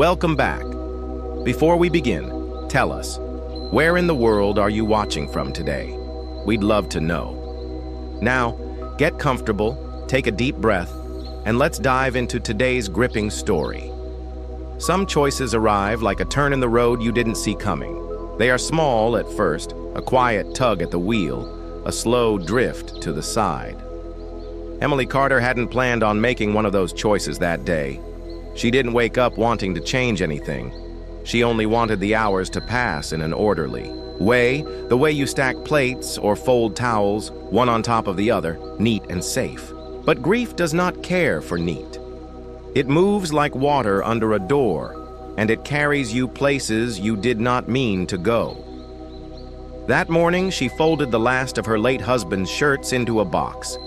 Welcome back. Before we begin, tell us, where in the world are you watching from today? We'd love to know. Now, get comfortable, take a deep breath, and let's dive into today's gripping story. Some choices arrive like a turn in the road you didn't see coming. They are small at first, a quiet tug at the wheel, a slow drift to the side. Emily Carter hadn't planned on making one of those choices that day. She didn't wake up wanting to change anything. She only wanted the hours to pass in an orderly way, the way you stack plates or fold towels, one on top of the other, neat and safe. But grief does not care for neat. It moves like water under a door, and it carries you places you did not mean to go. That morning, she folded the last of her late husband's shirts into a box.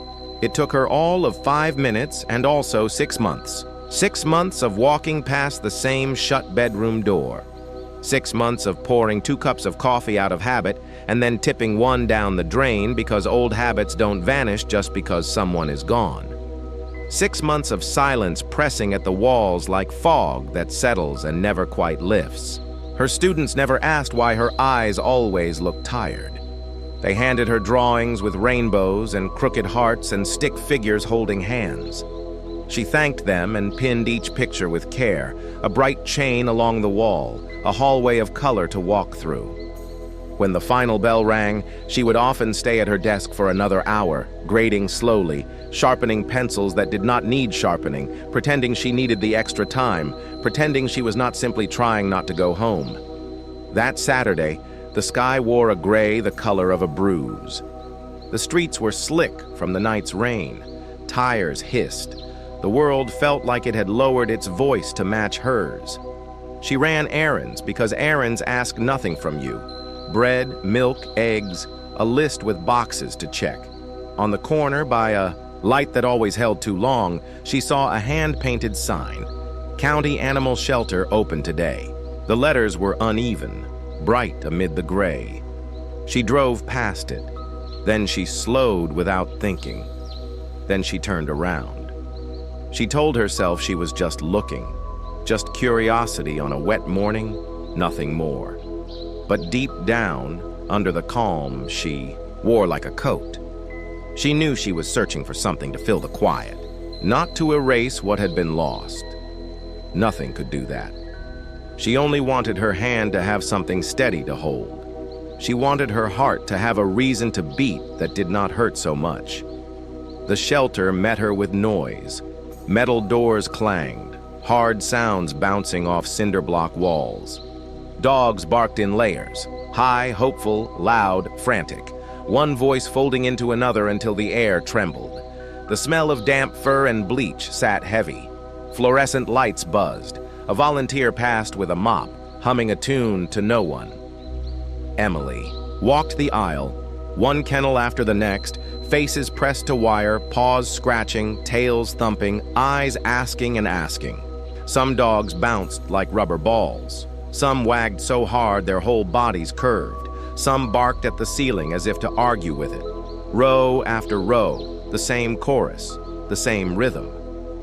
It took her all of 5 minutes and also 6 months. 6 months of walking past the same shut bedroom door. 6 months of pouring 2 cups of coffee out of habit and then tipping one down the drain because old habits don't vanish just because someone is gone. 6 months of silence pressing at the walls like fog that settles and never quite lifts. Her students never asked why her eyes always looked tired. They handed her drawings with rainbows and crooked hearts and stick figures holding hands. She thanked them and pinned each picture with care, a bright chain along the wall, a hallway of color to walk through. When the final bell rang, she would often stay at her desk for another hour, grading slowly, sharpening pencils that did not need sharpening, pretending she needed the extra time, pretending she was not simply trying not to go home. That Saturday, the sky wore a gray the color of a bruise. The streets were slick from the night's rain. Tires hissed. The world felt like it had lowered its voice to match hers. She ran errands because errands ask nothing from you. Bread, milk, eggs, a list with boxes to check. On the corner, by a light that always held too long, she saw a hand-painted sign. County Animal Shelter open today. The letters were uneven, bright amid the gray. She drove past it. Then she slowed without thinking. Then she turned around. She told herself she was just looking, just curiosity on a wet morning, nothing more. But deep down, under the calm, she wore like a coat. She knew she was searching for something to fill the quiet, not to erase what had been lost. Nothing could do that. She only wanted her hand to have something steady to hold. She wanted her heart to have a reason to beat that did not hurt so much. The shelter met her with noise. Metal doors clanged, hard sounds bouncing off cinder block walls. Dogs barked in layers, high, hopeful, loud, frantic, one voice folding into another until the air trembled. The smell of damp fur and bleach sat heavy. Fluorescent lights buzzed. A volunteer passed with a mop, humming a tune to no one. Emily walked the aisle, one kennel after the next, faces pressed to wire, paws scratching, tails thumping, eyes asking and asking. Some dogs bounced like rubber balls. Some wagged so hard their whole bodies curved. Some barked at the ceiling as if to argue with it. Row after row, the same chorus, the same rhythm.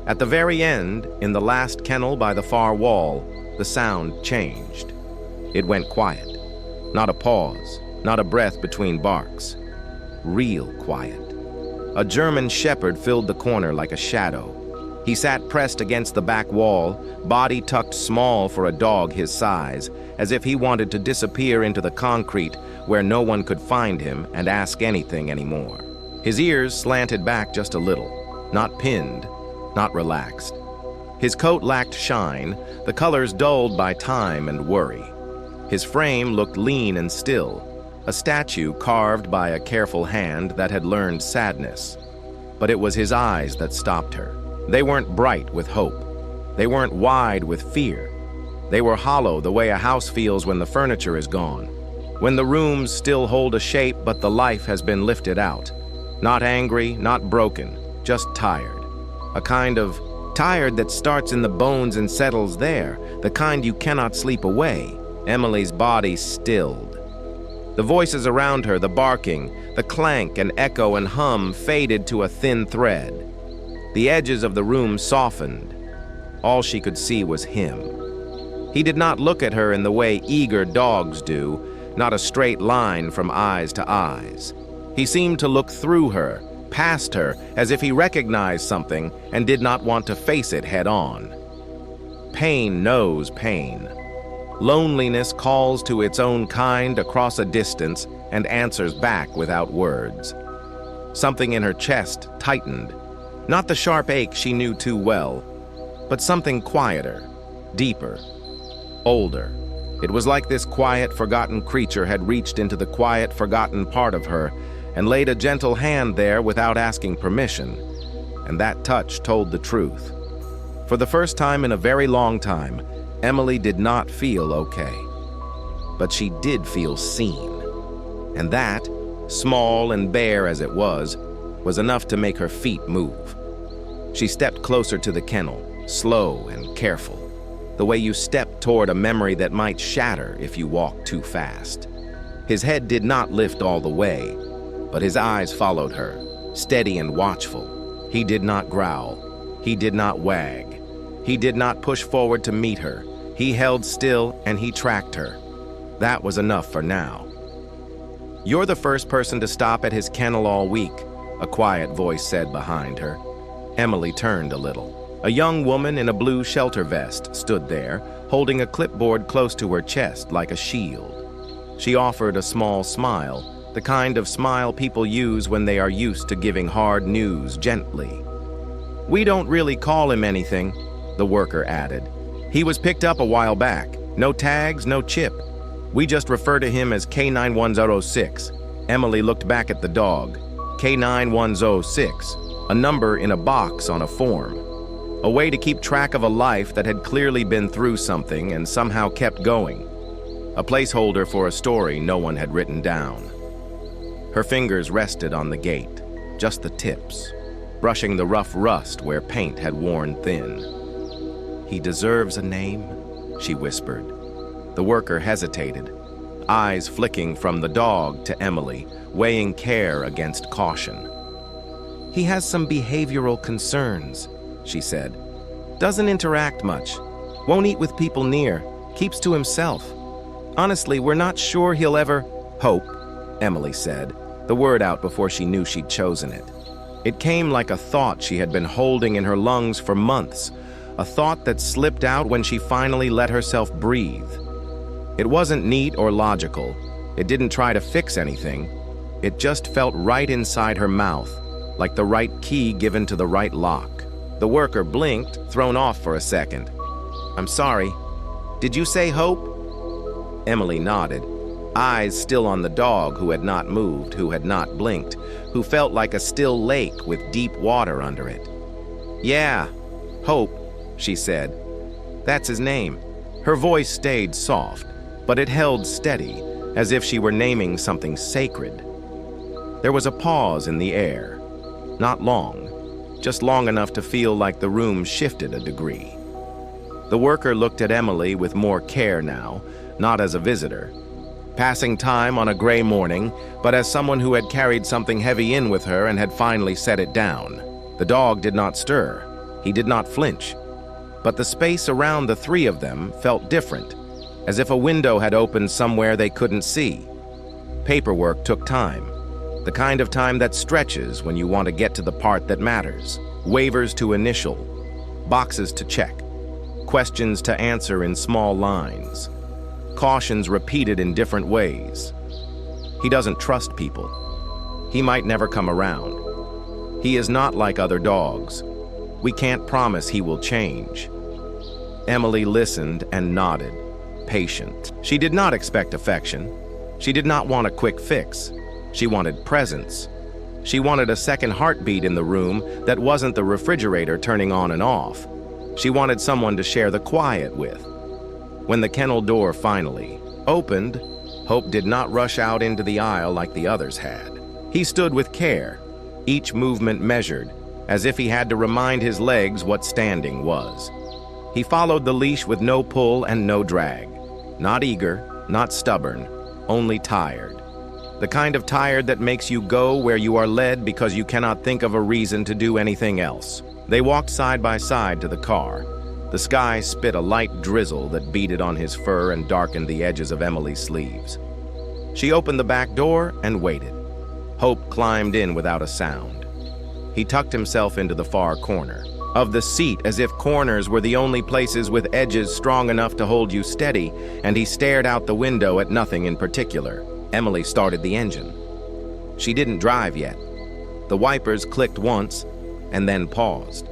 At the very end, in the last kennel by the far wall, the sound changed. It went quiet. Not a pause, not a breath between barks. Real quiet. A German shepherd filled the corner like a shadow. He sat pressed against the back wall, body tucked small for a dog his size, as if he wanted to disappear into the concrete where no one could find him and ask anything anymore. His ears slanted back just a little, not pinned, not relaxed. His coat lacked shine, the colors dulled by time and worry. His frame looked lean and still, a statue carved by a careful hand that had learned sadness. But it was his eyes that stopped her. They weren't bright with hope. They weren't wide with fear. They were hollow the way a house feels when the furniture is gone, when the rooms still hold a shape but the life has been lifted out. Not angry, not broken, just tired. A kind of tired that starts in the bones and settles there, the kind you cannot sleep away. Emily's body stilled. The voices around her, the barking, the clank and echo and hum faded to a thin thread. The edges of the room softened. All she could see was him. He did not look at her in the way eager dogs do, not a straight line from eyes to eyes. He seemed to look through her, past her, as if he recognized something and did not want to face it head on. Pain knows pain. Loneliness calls to its own kind across a distance and answers back without words. Something in her chest tightened, not the sharp ache she knew too well, but something quieter, deeper, older. It was like this quiet, forgotten creature had reached into the quiet, forgotten part of her and laid a gentle hand there without asking permission, and that touch told the truth. For the first time in a very long time, Emily did not feel okay. But she did feel seen. And that, small and bare as it was enough to make her feet move. She stepped closer to the kennel, slow and careful, the way you step toward a memory that might shatter if you walk too fast. His head did not lift all the way, but his eyes followed her, steady and watchful. He did not growl. He did not wag. He did not push forward to meet her. He held still and he tracked her. That was enough for now. "You're the first person to stop at his kennel all week," a quiet voice said behind her. Emily turned a little. A young woman in a blue shelter vest stood there, holding a clipboard close to her chest like a shield. She offered a small smile, the kind of smile people use when they are used to giving hard news gently. "We don't really call him anything," the worker added. "He was picked up a while back. No tags, no chip. We just refer to him as K9106. Emily looked back at the dog. K9106, a number in a box on a form. A way to keep track of a life that had clearly been through something and somehow kept going. A placeholder for a story no one had written down. Her fingers rested on the gate, just the tips, brushing the rough rust where paint had worn thin. "He deserves a name," she whispered. The worker hesitated, eyes flicking from the dog to Emily, weighing care against caution. "He has some behavioral concerns," she said. "Doesn't interact much, won't eat with people near, keeps to himself. Honestly, we're not sure he'll ever—" "Hope," Emily said, the word out before she knew she'd chosen it. It came like a thought she had been holding in her lungs for months, a thought that slipped out when she finally let herself breathe. It wasn't neat or logical. It didn't try to fix anything. It just felt right inside her mouth, like the right key given to the right lock. The worker blinked, thrown off for a second. "I'm sorry. Did you say Hope?" Emily nodded, eyes still on the dog who had not moved, who had not blinked, who felt like a still lake with deep water under it. "Yeah, Hope," she said. "That's his name." Her voice stayed soft, but it held steady, as if she were naming something sacred. There was a pause in the air. Not long, just long enough to feel like the room shifted a degree. The worker looked at Emily with more care now, not as a visitor, passing time on a gray morning, but as someone who had carried something heavy in with her and had finally set it down. The dog did not stir. He did not flinch. But the space around the three of them felt different, as if a window had opened somewhere they couldn't see. Paperwork took time, the kind of time that stretches when you want to get to the part that matters. Waivers to initial, boxes to check, questions to answer in small lines, cautions repeated in different ways. He doesn't trust people. He might never come around. He is not like other dogs. We can't promise he will change. Emily listened and nodded, patient. She did not expect affection. She did not want a quick fix. She wanted presence. She wanted a second heartbeat in the room that wasn't the refrigerator turning on and off. She wanted someone to share the quiet with. When the kennel door finally opened, Hope did not rush out into the aisle like the others had. He stood with care, each movement measured, as if he had to remind his legs what standing was. He followed the leash with no pull and no drag. Not eager, not stubborn, only tired. The kind of tired that makes you go where you are led because you cannot think of a reason to do anything else. They walked side by side to the car. The sky spit a light drizzle that beaded on his fur and darkened the edges of Emily's sleeves. She opened the back door and waited. Hope climbed in without a sound. He tucked himself into the far corner of the seat as if corners were the only places with edges strong enough to hold you steady, and he stared out the window at nothing in particular. Emily started the engine. She didn't drive yet. The wipers clicked once and then paused.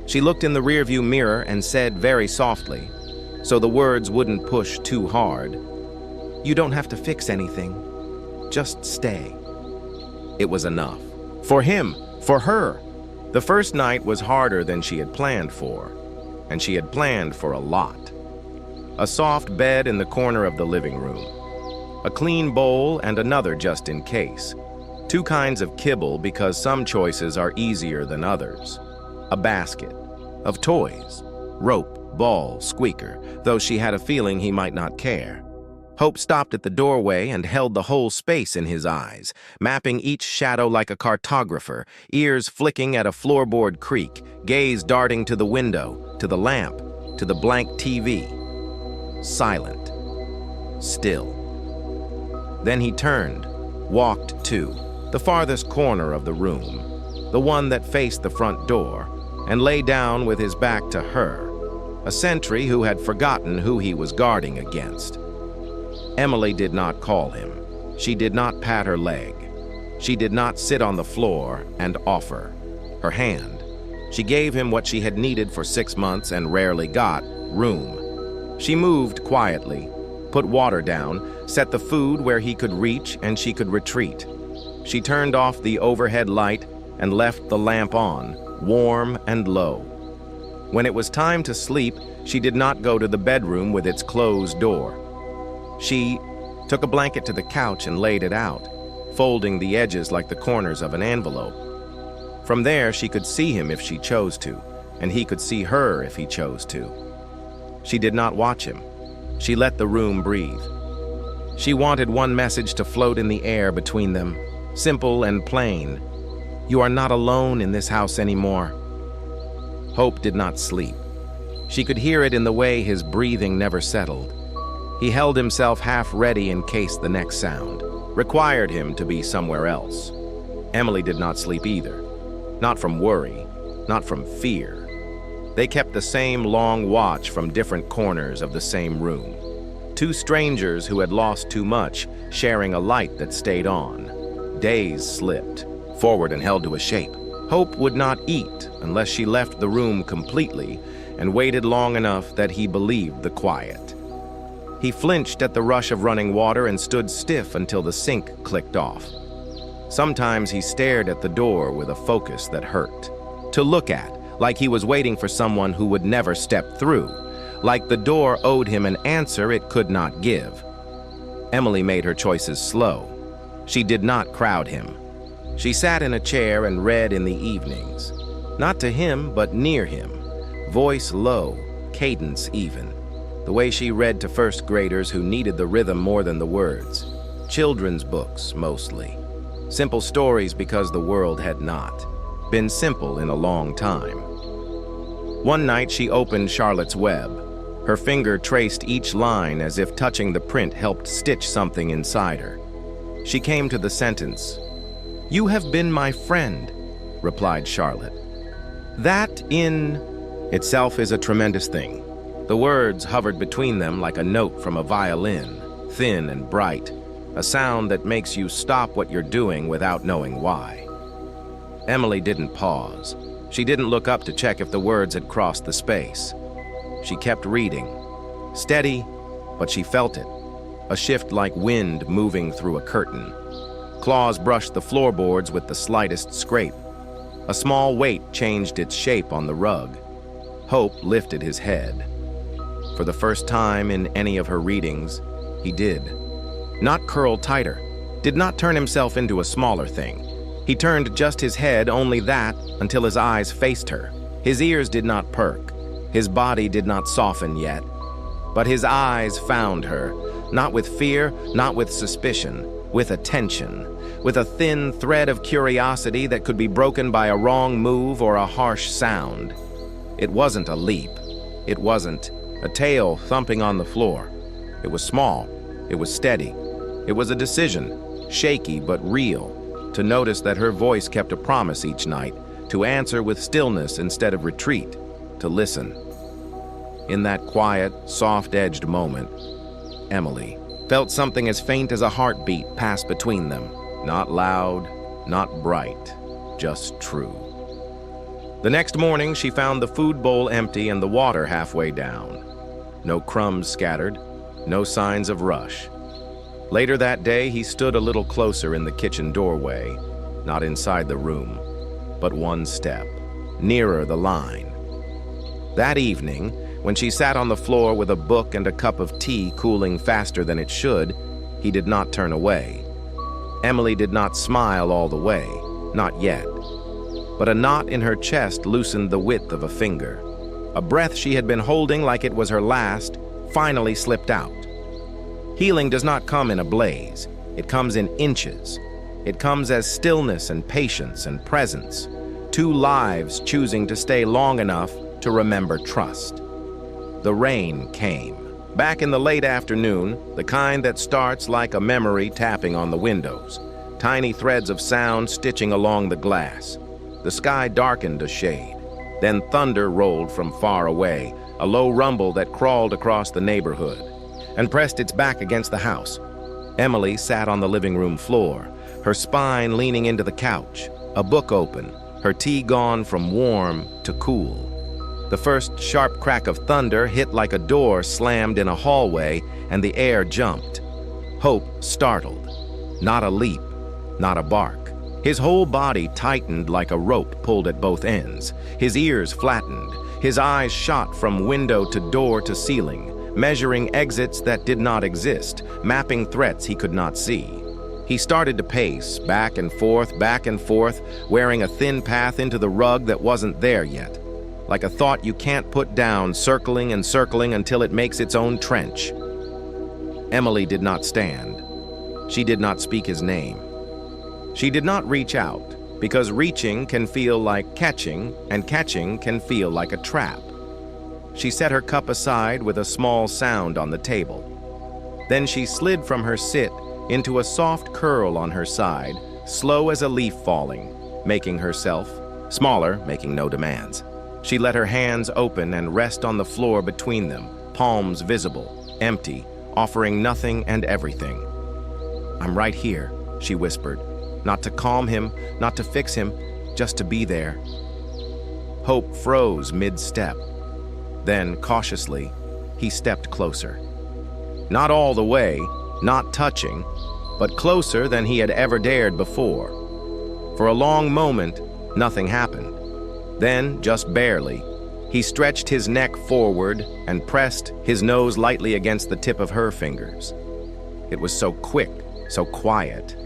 She looked in the rearview mirror and said very softly, so the words wouldn't push too hard, "You don't have to fix anything. Just stay." It was enough. For him, for her. The first night was harder than she had planned for, and she had planned for a lot. A soft bed in the corner of the living room. A clean bowl and another just in case. Two kinds of kibble because some choices are easier than others. A basket of toys. Rope, ball, squeaker, though she had a feeling he might not care. Hope stopped at the doorway and held the whole space in his eyes, mapping each shadow like a cartographer, ears flicking at a floorboard creak, gaze darting to the window, to the lamp, to the blank TV. Silent. Still. Then he turned, walked to the farthest corner of the room, the one that faced the front door, and lay down with his back to her, a sentry who had forgotten who he was guarding against. Emily did not call him. She did not pat her leg. She did not sit on the floor and offer her hand. She gave him what she had needed for 6 months and rarely got, room. She moved quietly, put water down, set the food where he could reach and she could retreat. She turned off the overhead light and left the lamp on, warm and low. When it was time to sleep, she did not go to the bedroom with its closed door. She took a blanket to the couch and laid it out, folding the edges like the corners of an envelope. From there, she could see him if she chose to, and he could see her if he chose to. She did not watch him. She let the room breathe. She wanted one message to float in the air between them, simple and plain. You are not alone in this house anymore. Hope did not sleep. She could hear it in the way his breathing never settled. He held himself half ready in case the next sound required him to be somewhere else. Emily did not sleep either. Not from worry, not from fear. They kept the same long watch from different corners of the same room. Two strangers who had lost too much, sharing a light that stayed on. Days slipped forward and held to a shape. Hope would not eat unless she left the room completely and waited long enough that he believed the quiet. He flinched at the rush of running water and stood stiff until the sink clicked off. Sometimes he stared at the door with a focus that hurt. To look at, like he was waiting for someone who would never step through, like the door owed him an answer it could not give. Emily made her choices slow. She did not crowd him. She sat in a chair and read in the evenings. Not to him, but near him. Voice low, cadence even. The way she read to first graders who needed the rhythm more than the words. Children's books, mostly. Simple stories because the world had not been simple in a long time. One night she opened Charlotte's Web. Her finger traced each line as if touching the print helped stitch something inside her. She came to the sentence, "You have been my friend," replied Charlotte. That in itself is a tremendous thing. The words hovered between them like a note from a violin, thin and bright, a sound that makes you stop what you're doing without knowing why. Emily didn't pause. She didn't look up to check if the words had crossed the space. She kept reading. Steady, but she felt it. A shift like wind moving through a curtain. Claws brushed the floorboards with the slightest scrape. A small weight changed its shape on the rug. Hope lifted his head. For the first time in any of her readings, he did. Not curl tighter, did not turn himself into a smaller thing. He turned just his head, only that, until his eyes faced her. His ears did not perk. His body did not soften yet. But his eyes found her, not with fear, not with suspicion, with attention, with a thin thread of curiosity that could be broken by a wrong move or a harsh sound. It wasn't a leap. It wasn't a tail thumping on the floor. It was small. It was steady. It was a decision, shaky but real, to notice that her voice kept a promise each night, to answer with stillness instead of retreat, to listen. In that quiet, soft-edged moment, Emily felt something as faint as a heartbeat pass between them. Not loud, not bright, just true. The next morning, she found the food bowl empty and the water halfway down. No crumbs scattered, no signs of rush. Later that day, he stood a little closer in the kitchen doorway, not inside the room, but one step, nearer the line. That evening, when she sat on the floor with a book and a cup of tea cooling faster than it should, he did not turn away. Emily did not smile all the way, not yet. But a knot in her chest loosened the width of a finger. A breath she had been holding like it was her last finally slipped out. Healing does not come in a blaze. It comes in inches. It comes as stillness and patience and presence. Two lives choosing to stay long enough to remember trust. The rain came. Back in the late afternoon, the kind that starts like a memory tapping on the windows. Tiny threads of sound stitching along the glass. The sky darkened a shade. Then thunder rolled from far away, a low rumble that crawled across the neighborhood and pressed its back against the house. Emily sat on the living room floor, her spine leaning into the couch, a book open, her tea gone from warm to cool. The first sharp crack of thunder hit like a door slammed in a hallway, and the air jumped. Hope startled. Not a leap, not a bark. His whole body tightened like a rope pulled at both ends. His ears flattened. His eyes shot from window to door to ceiling, measuring exits that did not exist, mapping threats he could not see. He started to pace, back and forth, wearing a thin path into the rug that wasn't there yet. Like a thought you can't put down, circling and circling until it makes its own trench. Emily did not stand. She did not speak his name. She did not reach out, because reaching can feel like catching, and catching can feel like a trap. She set her cup aside with a small sound on the table. Then she slid from her sit into a soft curl on her side, slow as a leaf falling, making herself smaller, making no demands. She let her hands open and rest on the floor between them, palms visible, empty, offering nothing and everything. "I'm right here," she whispered, not to calm him, not to fix him, just to be there. Hope froze mid-step. Then, cautiously, he stepped closer. Not all the way, not touching, but closer than he had ever dared before. For a long moment, nothing happened. Then, just barely, he stretched his neck forward and pressed his nose lightly against the tip of her fingers. It was so quick, so quiet.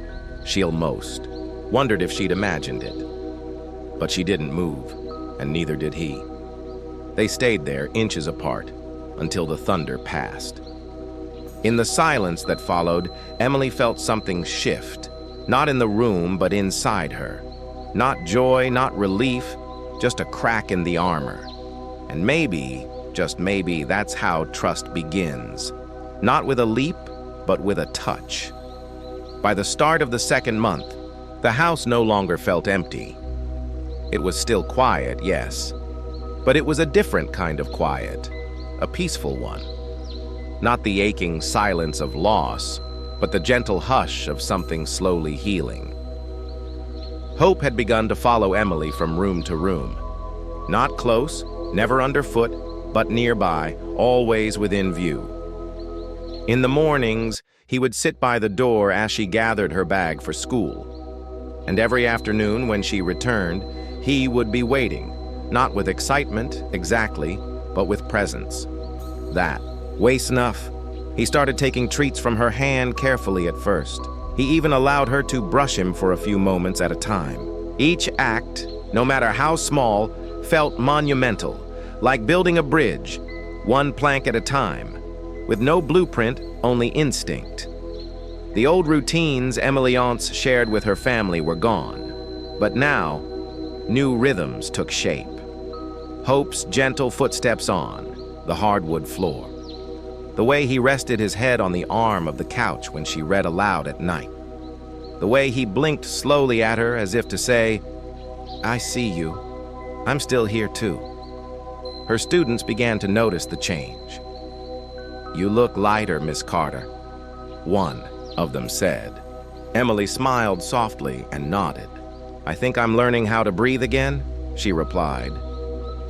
She almost wondered if she'd imagined it. But she didn't move, and neither did he. They stayed there, inches apart, until the thunder passed. In the silence that followed, Emily felt something shift, not in the room, but inside her. Not joy, not relief, just a crack in the armor. And maybe, just maybe, that's how trust begins. Not with a leap, but with a touch. By the start of the second month, the house no longer felt empty. It was still quiet, yes, but it was a different kind of quiet, a peaceful one. Not the aching silence of loss, but the gentle hush of something slowly healing. Hope had begun to follow Emily from room to room. Not close, never underfoot, but nearby, always within view. In the mornings, he would sit by the door as she gathered her bag for school. And every afternoon when she returned, he would be waiting, not with excitement, exactly, but with presence. That, waste enough. He started taking treats from her hand carefully at first. He even allowed her to brush him for a few moments at a time. Each act, no matter how small, felt monumental, like building a bridge, one plank at a time, with no blueprint, only instinct. The old routines Emily once shared with her family were gone, but now, new rhythms took shape. Hope's gentle footsteps on, the hardwood floor. The way he rested his head on the arm of the couch when she read aloud at night. The way he blinked slowly at her as if to say, "I see you. I'm still here too." Her students began to notice the change. "You look lighter, Miss Carter," one of them said. Emily smiled softly and nodded. "I think I'm learning how to breathe again," she replied.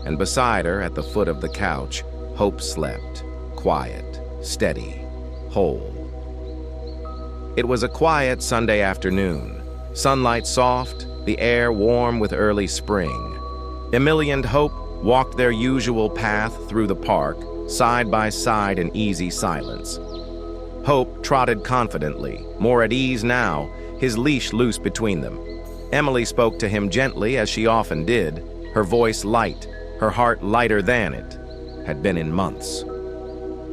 And beside her, at the foot of the couch, Hope slept, quiet, steady, whole. It was a quiet Sunday afternoon, sunlight soft, the air warm with early spring. Emily and Hope walked their usual path through the park, side by side in easy silence. Hope trotted confidently, more at ease now, his leash loose between them. Emily spoke to him gently, as she often did, her voice light, her heart lighter than it had been in months.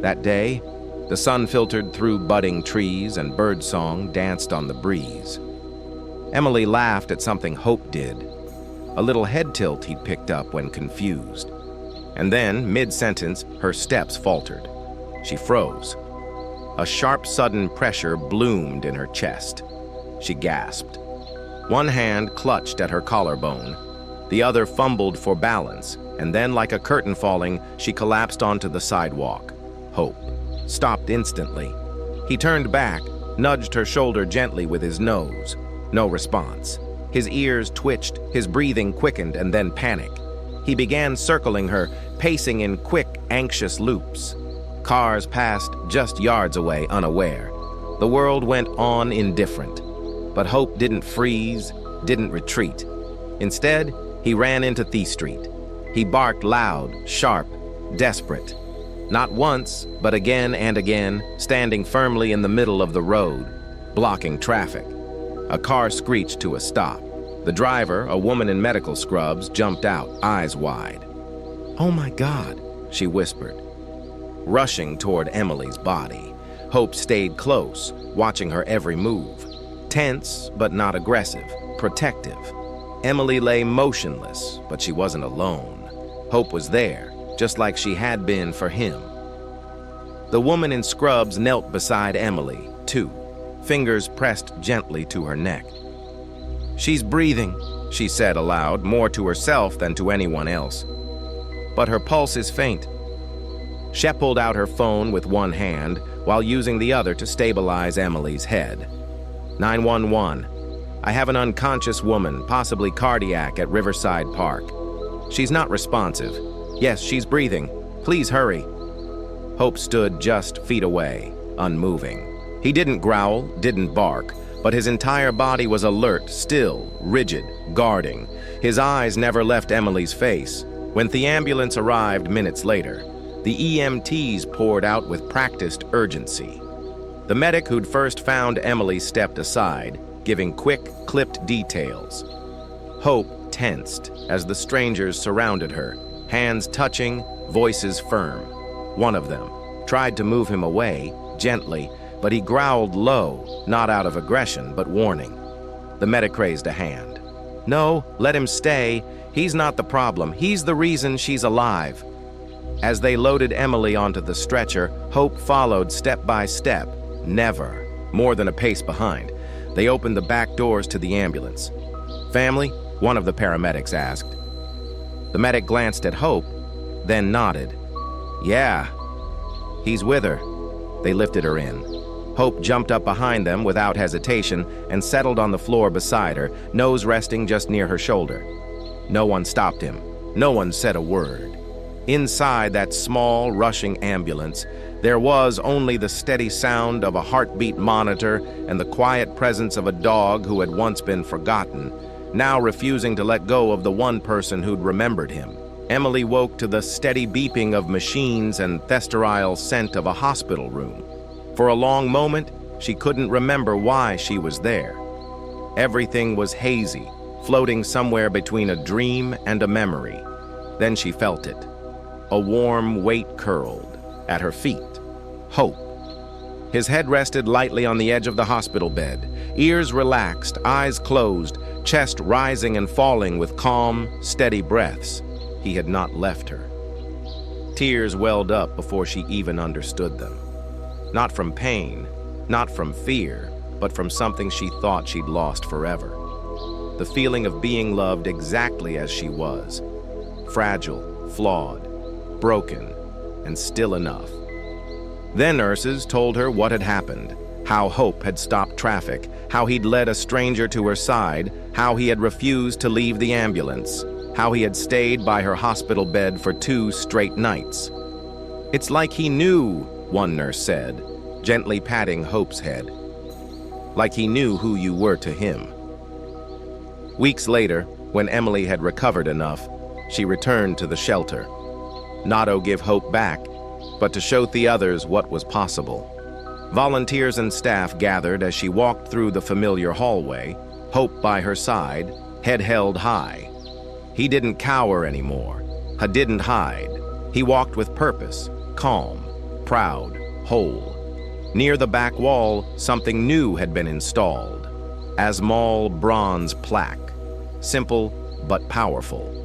That day, the sun filtered through budding trees and birdsong danced on the breeze. Emily laughed at something Hope did, a little head tilt he'd picked up when confused. And then, mid-sentence, her steps faltered. She froze. A sharp, sudden pressure bloomed in her chest. She gasped. One hand clutched at her collarbone. The other fumbled for balance, and then, like a curtain falling, she collapsed onto the sidewalk. Hope stopped instantly. He turned back, nudged her shoulder gently with his nose. No response. His ears twitched, his breathing quickened, and then panic. He began circling her, pacing in quick, anxious loops. Cars passed just yards away, unaware. The world went on indifferent. But Hope didn't freeze, didn't retreat. Instead, he ran into Thief Street. He barked loud, sharp, desperate. Not once, but again and again, standing firmly in the middle of the road, blocking traffic. A car screeched to a stop. The driver, a woman in medical scrubs, jumped out, eyes wide. "Oh my God," she whispered. Rushing toward Emily's body, Hope stayed close, watching her every move. Tense, but not aggressive, protective. Emily lay motionless, but she wasn't alone. Hope was there, just like she had been for him. The woman in scrubs knelt beside Emily, too, fingers pressed gently to her neck. "She's breathing," she said aloud, more to herself than to anyone else. "But her pulse is faint." Shep pulled out her phone with one hand while using the other to stabilize Emily's head. 911. "I have an unconscious woman, possibly cardiac, at Riverside Park. She's not responsive. Yes, she's breathing. Please hurry." Hope stood just feet away, unmoving. He didn't growl, didn't bark, but his entire body was alert, still, rigid, guarding. His eyes never left Emily's face. When the ambulance arrived minutes later, the EMTs poured out with practiced urgency. The medic who'd first found Emily stepped aside, giving quick, clipped details. Hope tensed as the strangers surrounded her, hands touching, voices firm. One of them tried to move him away, gently, but he growled low, not out of aggression, but warning. The medic raised a hand. "No, let him stay. He's not the problem. He's the reason she's alive." As they loaded Emily onto the stretcher, Hope followed step by step, never more than a pace behind. They opened the back doors to the ambulance. "Family?" one of the paramedics asked. The medic glanced at Hope, then nodded. "Yeah, he's with her." They lifted her in. Hope jumped up behind them without hesitation and settled on the floor beside her, nose resting just near her shoulder. No one stopped him. No one said a word. Inside that small, rushing ambulance, there was only the steady sound of a heartbeat monitor and the quiet presence of a dog who had once been forgotten, now refusing to let go of the one person who'd remembered him. Emily woke to the steady beeping of machines and the sterile scent of a hospital room. For a long moment, she couldn't remember why she was there. Everything was hazy, floating somewhere between a dream and a memory. Then she felt it. A warm weight curled at her feet. Hope. His head rested lightly on the edge of the hospital bed, ears relaxed, eyes closed, chest rising and falling with calm, steady breaths. He had not left her. Tears welled up before she even understood them. Not from pain, not from fear, but from something she thought she'd lost forever. The feeling of being loved exactly as she was. Fragile, flawed, broken, and still enough. Then nurses told her what had happened, how Hope had stopped traffic, how he'd led a stranger to her side, how he had refused to leave the ambulance, how he had stayed by her hospital bed for 2 straight nights. "It's like he knew," one nurse said, gently patting Hope's head. "Like he knew who you were to him." Weeks later, when Emily had recovered enough, she returned to the shelter. Not to give Hope back, but to show the others what was possible. Volunteers and staff gathered as she walked through the familiar hallway, Hope by her side, head held high. He didn't cower anymore. He didn't hide. He walked with purpose, calm, proud, whole. Near the back wall, something new had been installed. A small bronze plaque, simple but powerful.